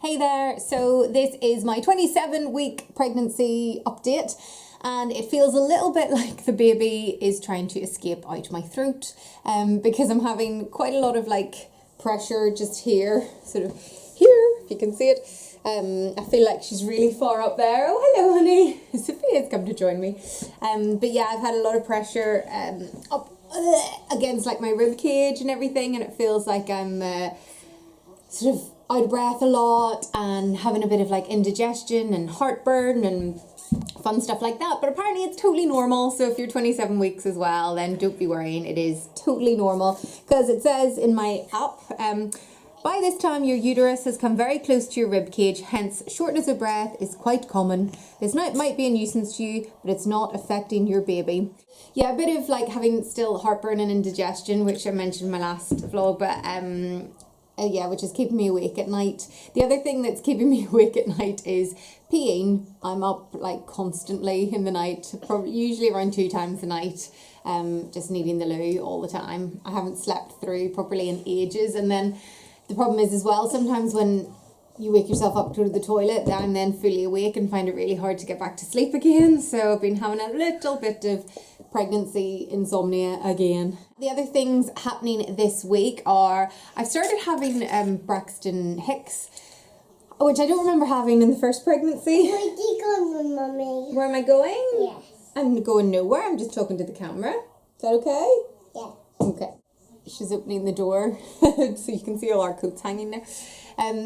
Hey there, so this is my 27-week pregnancy update, and it feels a little bit like the baby is trying to escape out my throat because I'm having quite a lot of pressure just here, sort of here, if you can see it. I feel like she's really far up there. Oh, hello, honey. Sophia's come to join me. But yeah, I've had a lot of pressure up against my rib cage and everything, and it feels like I'm sort of out of breath a lot and having a bit of indigestion and heartburn and fun stuff like that. But apparently it's totally normal. So if you're 27 weeks as well, then don't be worrying. It is totally normal because it says in my app, by this time your uterus has come very close to your rib cage, hence shortness of breath is quite common. This might be a nuisance to you, but it's not affecting your baby. Yeah, a bit of having still heartburn and indigestion, which I mentioned in my last vlog, but yeah, which is keeping me awake at night. The other thing that's keeping me awake at night is peeing. I'm up constantly in the night, probably usually around 2 times a night, just needing the loo all the time. I haven't slept through properly in ages, and then the problem is as well, sometimes when you wake yourself up to go to the toilet, I'm then fully awake and find it really hard to get back to sleep again. So I've been having a little bit of pregnancy insomnia again. The other things happening this week are I've started having Braxton Hicks, which I don't remember having in the first pregnancy. Where are you going, Mummy? Where am I going? Yes. I'm going nowhere. I'm just talking to the camera. Is that okay? Yeah. Okay. She's opening the door so you can see all our coats hanging there.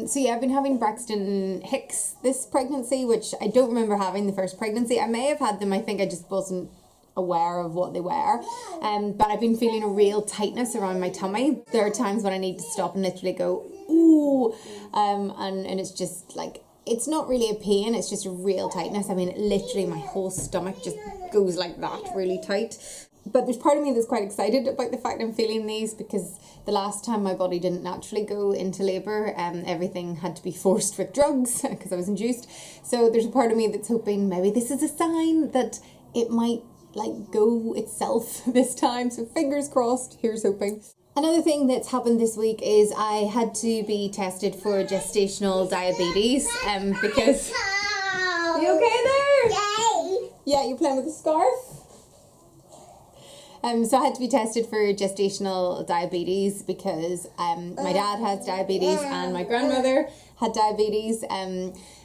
So yeah, I've been having Braxton Hicks this pregnancy, which I don't remember having the first pregnancy. I may have had them. I think I just wasn't aware of what they were. But I've been feeling a real tightness around my tummy. There are times when I need to stop and literally go, ooh. And it's just it's not really a pain, it's just a real tightness. I mean, literally my whole stomach just goes like that, really tight. But there's part of me that's quite excited about the fact I'm feeling these, because the last time my body didn't naturally go into labour, everything had to be forced with drugs because I was induced. So there's a part of me that's hoping maybe this is a sign that it might go itself this time. So fingers crossed, here's hoping. Another thing that's happened this week is I had to be tested for gestational diabetes because... You okay there? Yay! Yeah, you playing with a scarf? So I had to be tested for gestational diabetes because my dad has diabetes and my grandmother had diabetes.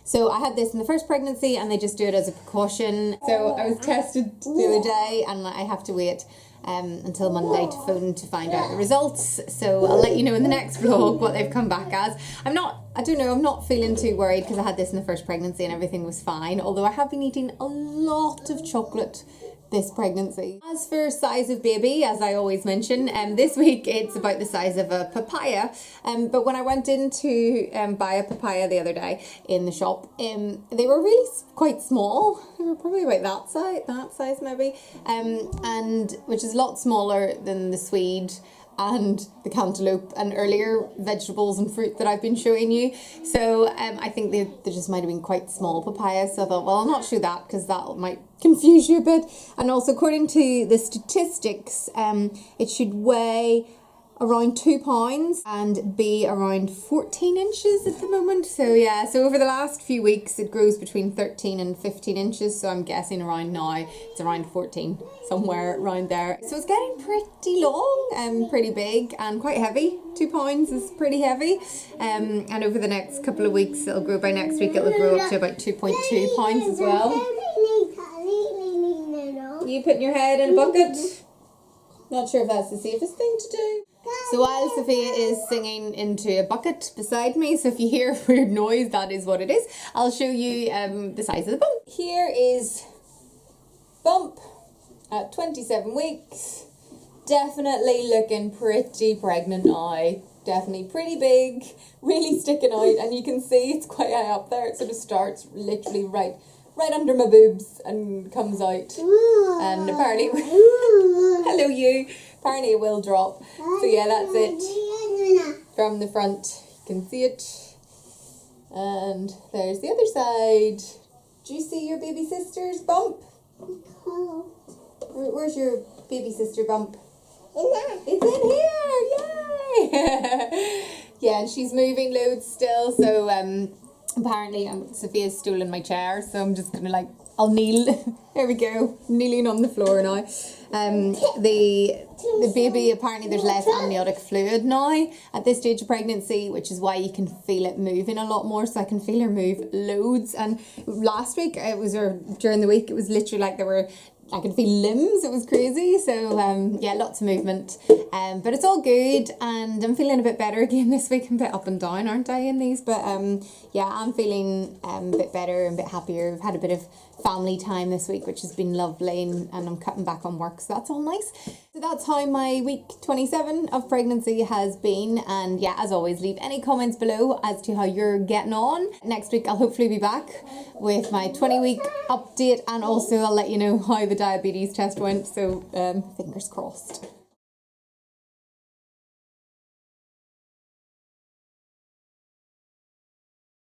So I had this in the first pregnancy and they just do it as a precaution. So I was tested the other day and I have to wait until Monday to phone to find out the results. So I'll let you know in the next vlog what they've come back as. I'm not feeling too worried because I had this in the first pregnancy and everything was fine. Although I have been eating a lot of chocolate this pregnancy. As for size of baby, as I always mention, this week it's about the size of a papaya. But when I went in to buy a papaya the other day in the shop, they were really quite small. They were probably about that size maybe, and which is a lot smaller than the Swede and the cantaloupe and earlier vegetables and fruit that I've been showing you. So I think they just might have been quite small papayas. So I thought, well, I'll not show that because that might confuse you a bit. And also, according to the statistics, it should weigh around 2 pounds and be around 14 inches at the moment. So yeah, so over the last few weeks it grows between 13 and 15 inches, so I'm guessing around now it's around 14, somewhere around there. So it's getting pretty long and pretty big and quite heavy. 2 pounds is pretty heavy, and over the next couple of weeks it'll grow. By next week it'll grow up to about 2.2 pounds as well. You putting your head in a bucket? Not sure if that's the safest thing to do. So while Sophia is singing into a bucket beside me, so if you hear weird noise, that is what it is. I'll show you the size of the bump. Here is Bump at 27 weeks. Definitely looking pretty pregnant now. Definitely pretty big, really sticking out, and you can see it's quite high up there. It sort of starts literally right under my boobs and comes out. And apparently, hello you. Apparently it will drop. So yeah, that's it from the front. You can see it. And there's the other side. Do you see your baby sister's bump? Where's your baby sister bump? It's in here. Yay! Yeah, and she's moving loads still, so apparently Sophia's stolen my chair, so I'm just gonna I'll kneel. There we go, kneeling on the floor now. The baby, apparently there's less amniotic fluid now at this stage of pregnancy, which is why you can feel it moving a lot more. So I can feel her move loads. And last week, during the week, it was literally I could feel limbs. It was crazy. So yeah, lots of movement. But it's all good, and I'm feeling a bit better again this week. I'm a bit up and down, aren't I, in these? But yeah, I'm feeling a bit better and a bit happier. I've had a bit of family time this week, which has been lovely, and I'm cutting back on work, so that's all nice. So that's how my week 27 of pregnancy has been. And yeah, as always, leave any comments below as to how you're getting on. Next week I'll hopefully be back with my 20-week update, and also I'll let you know how the diabetes test went, so fingers crossed.